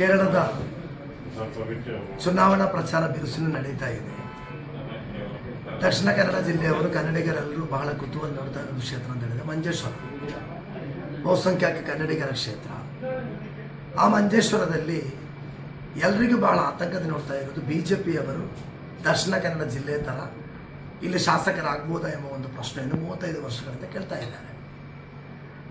ಕೇರಳದ ಚುನಾವಣಾ ಪ್ರಚಾರ ಬಿರುಸಿನ ನಡೀತಾ ಇದೆ. ದಕ್ಷಿಣ ಕನ್ನಡ ಜಿಲ್ಲೆಯವರು ಕನ್ನಡಿಗರೆಲ್ಲರೂ ಬಹಳ ಕುತೂಹಲ ನೋಡ್ತಾ ಇರೋ ಕ್ಷೇತ್ರ ಅಂತ ಹೇಳಿದ್ರೆ ಮಂಜೇಶ್ವರ, ಬಹುಸಂಖ್ಯಾತ ಕನ್ನಡಿಗರ ಕ್ಷೇತ್ರ. ಆ ಮಂಜೇಶ್ವರದಲ್ಲಿ ಎಲ್ರಿಗೂ ಬಹಳ ಆತಂಕದ ನೋಡ್ತಾ ಇರೋದು BJPಯವರು ದಕ್ಷಿಣ ಕನ್ನಡ ಜಿಲ್ಲೆ ಥರ ಇಲ್ಲಿ ಶಾಸಕರಾಗ್ಬೋದಾ ಎಂಬ ಒಂದು ಪ್ರಶ್ನೆಯನ್ನು 35 ವರ್ಷಗಳಿಂದ ಕೇಳ್ತಾ ಇದ್ದಾರೆ.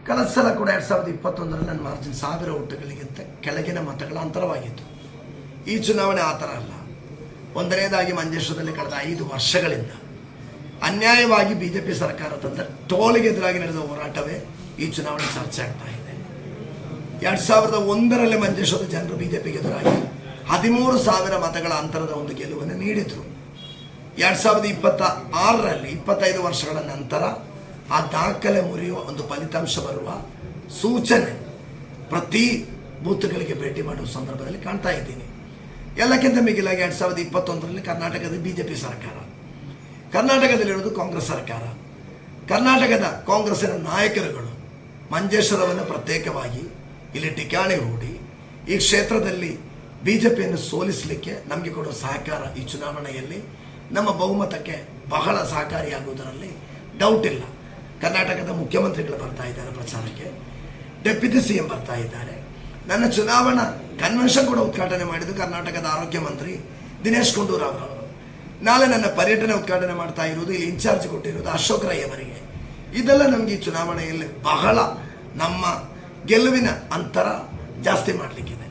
ಕಳೆದ ಸಲ ಕೂಡ 2021ರಲ್ಲಿ ನನ್ನ ಮಾರ್ಜಿನ್ 1000 ಓಟುಗಳಿಗಿಂತ ಕೆಳಗಿನ ಮತಗಳ ಅಂತರವಾಗಿತ್ತು. ಈ ಚುನಾವಣೆ ಆ ಥರ ಅಲ್ಲ. ಒಂದನೇದಾಗಿ ಮಂಜೇಶ್ವರದಲ್ಲಿ ಕಳೆದ 5 ವರ್ಷಗಳಿಂದ ಅನ್ಯಾಯವಾಗಿ BJP ಸರ್ಕಾರ ತಂದ ಟೋಲಿಗೆ ಎದುರಾಗಿ ನಡೆದ ಹೋರಾಟವೇ ಈ ಚುನಾವಣೆ ಚರ್ಚೆ ಆಗ್ತಾ ಇದೆ. 2001ರಲ್ಲಿ ಮಂಜೇಶ್ವರದ ಜನರು BJPಗೆ ಎದುರಾಗಿ 13,000 ಮತಗಳ ಅಂತರದ ಒಂದು ಗೆಲುವನ್ನು ನೀಡಿದರು. 2026ರಲ್ಲಿ 25 ವರ್ಷಗಳ ನಂತರ ಆ ದಾಖಲೆ ಮುರಿಯುವ ಒಂದು ಫಲಿತಾಂಶ ಬರುವ ಸೂಚನೆ ಪ್ರತಿ ಬೂತ್ಗಳಿಗೆ ಭೇಟಿ ಮಾಡುವ ಸಂದರ್ಭದಲ್ಲಿ ಕಾಣ್ತಾ ಇದ್ದೀನಿ. ಎಲ್ಲಕ್ಕಿಂತ ಮಿಗಿಲಾಗಿ 2021ರಲ್ಲಿ ಕರ್ನಾಟಕದ BJP ಸರ್ಕಾರ, ಕರ್ನಾಟಕದಲ್ಲಿರೋದು ಕಾಂಗ್ರೆಸ್ ಸರ್ಕಾರ. ಕರ್ನಾಟಕದ ಕಾಂಗ್ರೆಸ್ಸಿನ ನಾಯಕರುಗಳು ಮಂಜೇಶ್ವರವನ್ನು ಪ್ರತ್ಯೇಕವಾಗಿ ಇಲ್ಲಿ ಠಿಕಾಣಿ ಹೂಡಿ ಈ ಕ್ಷೇತ್ರದಲ್ಲಿ BJPಯನ್ನು ಸೋಲಿಸಲಿಕ್ಕೆ ನಮಗೆ ಕೊಡುವ ಸಹಕಾರ ಈ ಚುನಾವಣೆಯಲ್ಲಿ ನಮ್ಮ ಬಹುಮತಕ್ಕೆ ಬಹಳ ಸಹಕಾರಿಯಾಗುವುದರಲ್ಲಿ ಡೌಟ್ ಇಲ್ಲ. ಕರ್ನಾಟಕದ ಮುಖ್ಯಮಂತ್ರಿಗಳು ಬರ್ತಾ ಇದ್ದಾರೆ ಪ್ರಚಾರಕ್ಕೆ, ಡೆಪ್ಯೂಟಿ CM ಬರ್ತಾ ಇದ್ದಾರೆ. ನನ್ನ ಚುನಾವಣಾ ಕನ್ವೆನ್ಷನ್ ಕೂಡ ಉದ್ಘಾಟನೆ ಮಾಡಿದ್ದು ಕರ್ನಾಟಕದ ಆರೋಗ್ಯ ಮಂತ್ರಿ ದಿನೇಶ್ ಗುಂಡೂರಾವ್ ಅವರು. ನಾಳೆ ನನ್ನ ಪರ್ಯಟನೆ ಉದ್ಘಾಟನೆ ಮಾಡ್ತಾ ಇರುವುದು, ಇಲ್ಲಿ ಇನ್ಚಾರ್ಜ್ ಕೊಟ್ಟಿರುವುದು ಅಶೋಕ್ ರೈ ಅವರಿಗೆ. ಇದೆಲ್ಲ ನಮಗೆ ಈ ಚುನಾವಣೆಯಲ್ಲಿ ಬಹಳ ನಮ್ಮ ಗೆಲುವಿನ ಅಂತರ ಜಾಸ್ತಿ ಮಾಡಲಿಕ್ಕಿದೆ.